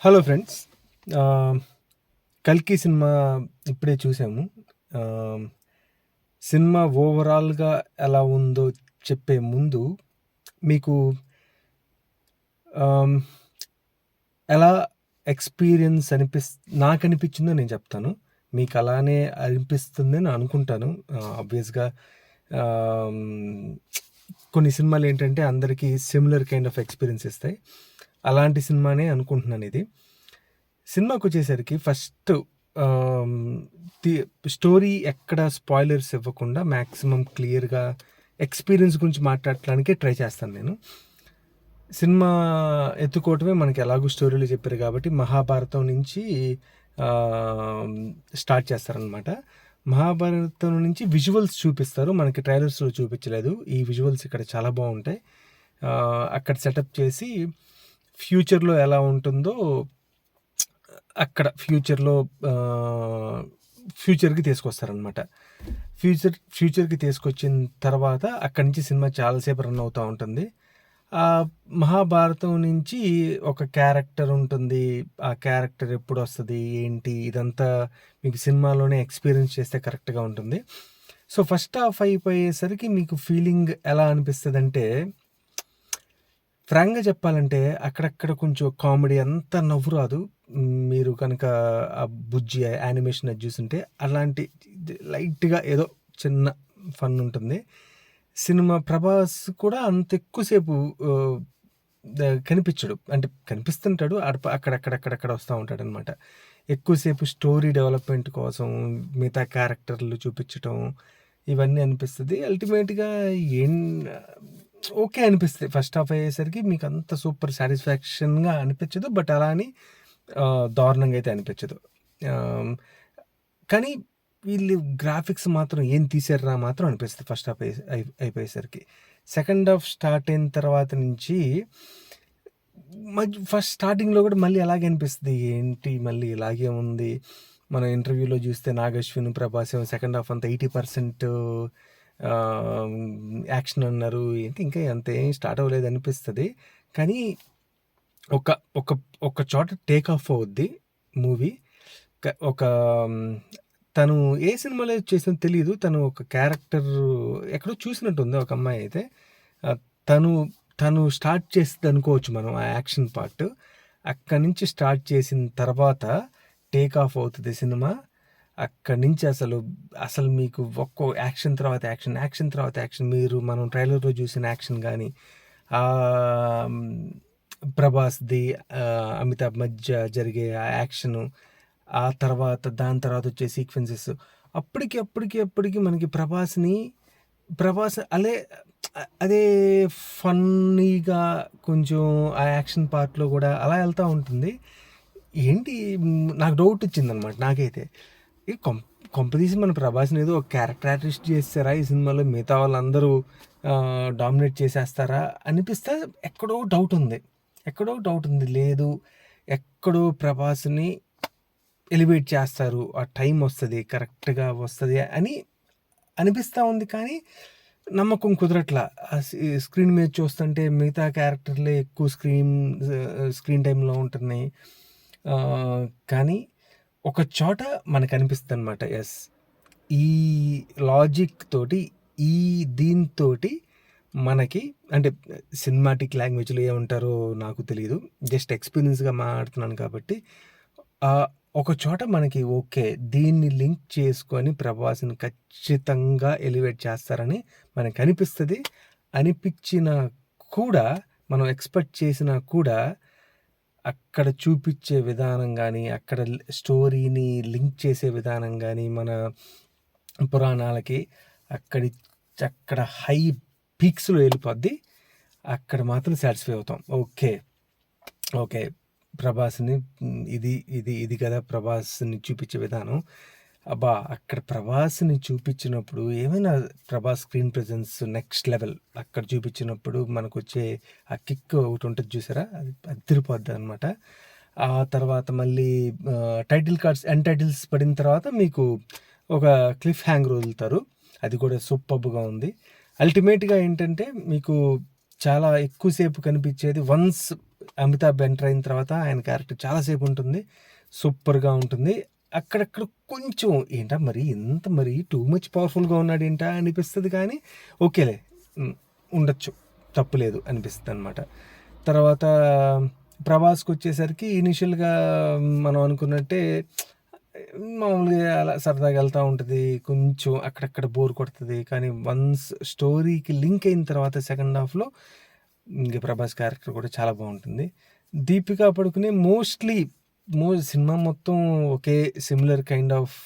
Hello friends. 'కల్కి' cinema ఇప్పుడే చూసాము. సినిమా ఓవరాల్‌గా ఎలా ఉందో చెప్పే ముందు మీకు ఆహ్, ఎలా ఎక్స్‌పీరియన్స్ నాకనిపించిందో నేను చెప్తాను. మీకు అలానే అనిపిస్తుందని అనుకుంటాను. ఆబ్వియస్‌గా ఆహ్, కొన్ని సినిమాలేంటంటే అందరికీ సిమిలర్ కైండ్ ఆఫ్ ఎక్స్‌పీరియన్స్ ఇస్తాయి. అలాంటి సినిమానే అనుకుంటున్నాను ఇది. సినిమాకొచ్చేసరికి ఫస్ట్ ఆహ్, తి స్టోరీ ఎక్కడ స్పాయిలర్స్ ఇవ్వకుండా మాక్సిమం క్లియర్‌గా ఎక్స్‌పీరియన్స్ గురించి మాట్లాడటానికే ట్రై చేస్తాను నేను. సినిమా ఎత్తుకోవటమే మనకి ఎలాగో స్టోరీలో చెప్పారు కాబట్టి మహాభారతం నుంచి ఆహ్, స్టార్ట్ చేస్తారనమాట. మహాభారతం నుంచి విజువల్స్ చూపిస్తారు. మనకి ట్రైలర్స్‌లో చూపించలేదు. ఈ విజువల్స్ ఇక్కడ చాలా బావుంటాయి. అక్కడ సెటప్ చేసి ఫ్యూచర్‌లో ఎలా ఉంటుందో అక్కడ ఫ్యూచర్‌కి తీసుకొస్తారనమాట. ఫ్యూచర్‌కి తీసుకొచ్చిన తర్వాత అక్కడి నుంచి సినిమా చాలా సేపు రన్ అవుతా ఉంటుంది. మహాభారతం నుంచి ఒక క్యారెక్టర్ ఉంటుంది. ఆ క్యారెక్టర్ ఎప్పుడొస్తది, ఏంటి ఇదంతా మీకు సినిమాలోనే ఎక్స్‌పీరియన్స్ చేస్తే కరెక్ట్‌గా ఉంటుంది. సో, ఫస్ట్ హాఫ్ అయిపోయేసరికి మీకు ఫీలింగ్ ఎలా అనిపిస్తదంటే, ఫ్రాంక్‌గా చెప్పాలంటే అక్కడక్కడ కొంచెం కామెడీ అంత నవ్వు రాదు. మీరు కనుక ఆ 'బుజ్జి' యానిమేషన్ అది జూసుంటే అలాంటి లైట్‌గా ఏదో చిన్న ఫన్ ఉంటుంది. సినిమా 'ప్రభాస్' కూడా అంత ఎక్కువ సేపు ఆహ్, కనిపిచ్చడు. అంటే కనిపిస్తుంటాడు. అక్కడక్కడ వస్తా ఉంటాడనమాట. ఎక్కువ సేపు స్టోరీ డెవలప్‌మెంట్ కోసం మిగతా క్యారెక్టర్లు చూపిచ్చటం ఇవన్నీ అనిపిస్తది. అల్టిమేట్‌గా ఏం ఓకే అనిపిస్తది. ఫస్ట్ హాఫ్ అయ్యేసరికి మీకంత సూపర్ సాటిస్ఫాక్షన్‌గా అనిపిచ్చదు. బట్ అలా అని దారుణంగా అయితే అనిపిచ్చదు. ఆహ్, కానీ వీళ్ళు గ్రాఫిక్స్ మాత్రం ఏం తీశార్రా మాత్రం అనిపిస్తది ఫస్ట్ హాఫ్ అయిపోయేసరికి. సెకండ్ హాఫ్ స్టార్ట్ అయిన తర్వాత నుంచి ఫస్ట్ స్టార్టింగ్‌లో కూడా మళ్ళీ అలాగే అనిపిస్తది. ఏంటి మళ్ళీ ఇలాగే ఉంది. మనం ఇంటర్వ్యూలో చూస్తే 'నాగశ్విన్', 'ప్రభాస్' ఏమో సెకండ్ హాఫ్ అంతా 80% ఆహ్, యాక్షన్ అన్నారు. ఏంటి ఇంకా అంత ఏం స్టార్ట్ అవ్వలేదు అనిపిస్తది. కానీ ఒక ఒక ఒక చోట టేక్ ఆఫ్ అవుద్ది మూవీ. ఒక తను ఏ సినిమాలో చేసిందో తెలీదు. తను ఒక క్యారెక్టర్ ఎక్కడో చూసినట్టుంది ఒక అమ్మాయి అయితే. ఆహ్, తను తను స్టార్ట్ చేసిద్దనుకోవచ్చు మనం ఆ యాక్షన్ పార్ట్. అక్కడి నుంచి స్టార్ట్ చేసిన తర్వాత టేక్ ఆఫ్ అవుతది సినిమా. అక్కడి నుంచి అసలు మీకు ఒక్కో యాక్షన్ తర్వాత యాక్షన్, యాక్షన్ తర్వాత యాక్షన్ మనం ట్రైలర్‌లో చూసిన యాక్షన్ గాని, ఆహ్, ప్రభాస్‌ది అమితాబ్ మధ్య జరిగే ఆ యాక్షను, దాని తర్వాత వచ్చే సీక్వెన్సెస్ అప్పటికి మనకి ప్రభాస్ అదే ఫన్నీగా కొంచెం ఆ యాక్షన్ పార్ట్‌లో గూడా అలా ఎళ్తా ఉంటుంది. ఏంటి నాకు డౌట్ వచ్చిందనమాట నాకైతే. ఈ కొంపదీసి మన 'ప్రభాస్‌ని' ఏదో ఒక క్యారెక్టర్ ఆర్టిస్ట్ చేసేసారా ఈ సినిమాలో? మిగతా వాళ్ళందరూ డామినేట్ చేసేస్తారా అనిపిస్తే ఎక్కడో డౌట్ ఉంది. లేదు, ఎక్కడో 'ప్రభాస్‌ని' ఎలివేట్ చేస్తారు. ఆ టైం వస్తది. కరెక్ట్‌గా వస్తది అని అనిపిస్తా ఉంది. కానీ నమ్మకం కుదరట్లా. స్క్రీన్ మీద చూస్తుంటే మిగతా క్యారెక్టర్‌లే ఎక్కువ స్క్రీన్ టైమ్‌లో ఉంటున్నాయి. కానీ ఒక చోట మనకనిపిస్తదనమాట. యెస్. ఈ లాజిక్ తోటి, ఈ దీనితోటి మనకి అంటే సినిమాటిక్ లాంగ్వేజ్‌లో ఏమంటారో నాకు తెలీదు. జస్ట్ ఎక్స్‌పీరియన్స్‌గా మాట్లాడుతున్నాను కాబట్టి ఒక చోట మనకి ఓకే. దీన్ని లింక్ చేసుకొని 'ప్రభాస్‌ని' ఖచ్చితంగా ఎలివేట్ చేస్తారని మనకనిపిస్తది. అనిపిచ్చినా కూడా మనం ఎక్స్‌పెక్ట్ చేసినా కూడా అక్కడ చూపిచ్చే విధానం గానీ, అక్కడ స్టోరీని లింక్ చేసే విధానం గానీ, మన పురాణాలకి అక్కడి అక్కడ హై పీక్స్‌లో ఎళ్ళిపోద్ది. అక్కడ మాత్రం సాటిస్ఫై అవుతాం. ఓకే. ప్రభాస్‌ని ఇది కదా ప్రభాస్‌ని చూపిచ్చే విధానం. అబ్బా! అక్కడ ప్రభాస్‌ని చూపిచ్చినప్పుడు ఏమైనా Prabhas screen presence next level. అక్కడ చూపిచ్చినప్పుడు మనకొచ్చే ఆ కిక్ ఒకటుంటది చూసారా? అది అదిరిపోద్దనమాట. ఆ తర్వాత మళ్ళీ ఎండ్ టైటిల్స్ పడిన తర్వాత మీకు ఒక క్లిఫ్ హ్యాంగర్ వదులుతారు. అది కూడా సూపర్బ్‌గా ఉంది. అల్టిమేట్‌గా ఏంటంటే మీకు చాలా ఎక్కువ సేపు కనిపిచ్చేది అమితాబ్ ఎంటర్ అయిన తర్వాత ఆయన క్యారెక్టర్ చాలాసేపు ఉంటుంది, సూపర్గా ఉంటుంది. అక్కడక్కడ కొంచెం ఏంటా మరి ఇంత మరి టూ మచ్ పవర్ఫుల్గా ఉన్నాడు ఏంటా అనిపిస్తుంది, కానీ ఓకేలే ఉండొచ్చు, తప్పులేదు అనిపిస్తుంది అనమాట. తర్వాత ప్రభాస్కి వచ్చేసరికి ఇనిషియల్గా మనం అనుకున్నట్టే మామూలుగా అలా సరదాగా వెళ్తూ ఉంటుంది, కొంచెం అక్కడక్కడ బోర్ కొడుతుంది. కానీ వన్స్ స్టోరీకి లింక్ అయిన తర్వాత సెకండ్ హాఫ్లో ఇంక ప్రభాస్ క్యారెక్టర్ కూడా చాలా బాగుంటుంది. దీపికా పడుకునే మోస్ట్లీ సినిమా మొత్తం ఒకే సిమిలర్ కైండ్ ఆఫ్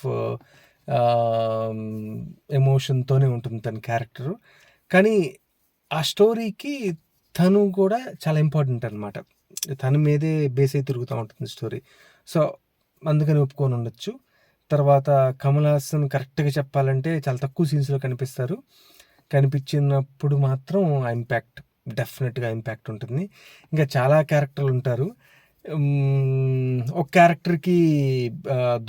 ఎమోషన్తోనే ఉంటుంది తన క్యారెక్టరు, కానీ ఆ స్టోరీకి తను కూడా చాలా ఇంపార్టెంట్ అనమాట. తన మీదే బేస్ అయి తిరుగుతూ ఉంటుంది స్టోరీ. సో అందుకని ఒప్పుకొని ఉండొచ్చు. తర్వాత కమల్ హాసన్ కరెక్ట్గా చెప్పాలంటే చాలా తక్కువ సీన్స్లో కనిపిస్తారు. కనిపించినప్పుడు మాత్రం ఆ ఇంపాక్ట్ డెఫినెట్గా ఇంపాక్ట్ ఉంటుంది. ఇంకా చాలా క్యారెక్టర్లు ఉంటారు. ఒక క్యారెక్టర్కి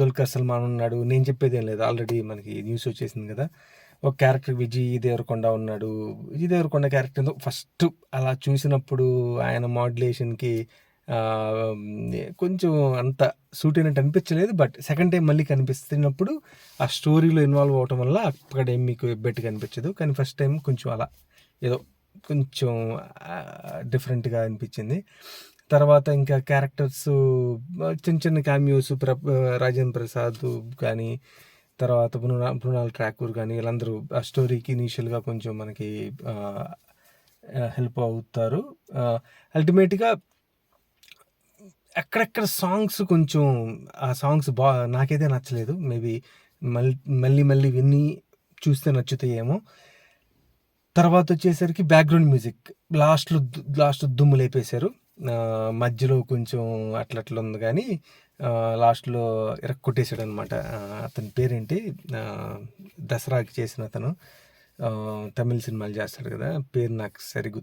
దుల్కర్ సల్మాన్ ఉన్నాడు. నేను చెప్పేది ఏం లేదు, ఆల్రెడీ మనకి న్యూస్ వచ్చేసింది కదా. ఒక క్యారెక్టర్ విజయ్ దేవరకొండ ఉన్నాడు. విజయ్ దేవరకొండ క్యారెక్టర్ ఫస్ట్ అలా చూసినప్పుడు ఆయన మాడ్యులేషన్కి కొంచెం అంత సూట్ అయినట్టు అనిపించలేదు. బట్ సెకండ్ టైం మళ్ళీ కనిపిస్తున్నప్పుడు ఆ స్టోరీలో ఇన్వాల్వ్ అవటం వల్ల అక్కడేం మీకు బెట్గా అనిపించదు. కానీ ఫస్ట్ టైం కొంచెం అలా ఏదో కొంచెం డిఫరెంట్గా అనిపించింది. తర్వాత ఇంకా క్యారెక్టర్స్ చిన్న చిన్న క్యామియోస్, రాజేంద్ర ప్రసాద్ కానీ, తర్వాత మృణాల్ ఠాకూర్ కానీ, వీళ్ళందరూ ఆ స్టోరీకి ఇనీషియల్గా కొంచెం మనకి హెల్ప్ అవుతారు. అల్టిమేట్గా అక్కడక్కడ సాంగ్స్ కొంచెం ఆ సాంగ్స్ నాకైతే నచ్చలేదు. మేబీ మళ్ళీ మళ్ళీ విని చూస్తే నచ్చుతాయేమో. తర్వాత వచ్చేసరికి బ్యాక్గ్రౌండ్ మ్యూజిక్ లాస్ట్ దుమ్ము లేపేశారు. మధ్యలో కొంచెం అట్లా ఉంది, కానీ లాస్ట్లో కొట్టేశాడు అనమాట. అతని పేరేంటి, దసరాకి చేసిన అతను, తమిళ సినిమాలు చేస్తాడు కదా, పేరు నాకు సరిగ్గా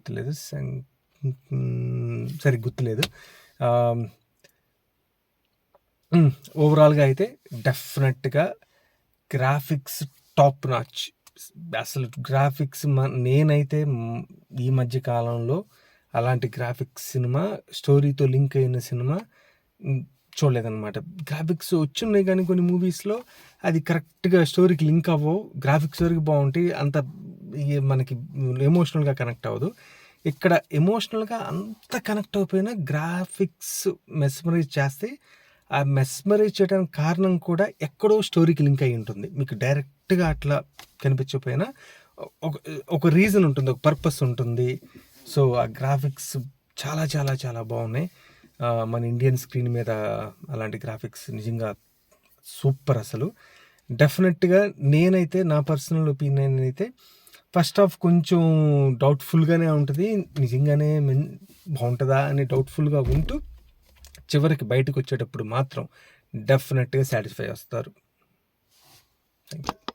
గుర్తులేదు. ఓవరాల్గా అయితే డెఫినెట్గా గ్రాఫిక్స్ టాప్ నాచ్. అసలు గ్రాఫిక్స్ నేనైతే ఈ మధ్య కాలంలో అలాంటి గ్రాఫిక్స్ సినిమా, స్టోరీతో లింక్ అయిన సినిమా చూడలేదన్నమాట. గ్రాఫిక్స్ వచ్చున్నాయి కానీ కొన్ని మూవీస్లో అది కరెక్ట్గా స్టోరీకి లింక్ అవ్వవు. గ్రాఫిక్స్ వరకు బాగుంటాయి, అంత మనకి ఎమోషనల్గా కనెక్ట్ అవ్వదు. ఇక్కడ ఎమోషనల్గా అంత కనెక్ట్ అయిపోయినా గ్రాఫిక్స్ మెస్మరైజ్ చేస్తే, ఆ మెస్మరైజ్ చేయడానికి కారణం కూడా ఎక్కడో స్టోరీకి లింక్ అయి ఉంటుంది. మీకు డైరెక్ట్గా అట్లా కనిపించకపోయినా ఒక రీజన్ ఉంటుంది, ఒక పర్పస్ ఉంటుంది. సో ఆ గ్రాఫిక్స్ చాలా చాలా చాలా బాగున్నాయి. మన ఇండియన్ స్క్రీన్ మీద అలాంటి గ్రాఫిక్స్ నిజంగా సూపర్. అసలు డెఫినెట్గా నేనైతే నా పర్సనల్ ఒపీనియన్ అయితే ఫస్ట్ హాఫ్ కొంచెం డౌట్ఫుల్గానే ఉంటుంది, నిజంగానే బాగుంటుందా అని డౌట్ఫుల్గా ఉంటూ చివరికి బయటకు వచ్చేటప్పుడు మాత్రం డెఫినెట్గా సాటిస్ఫై వస్తారు. Thank you.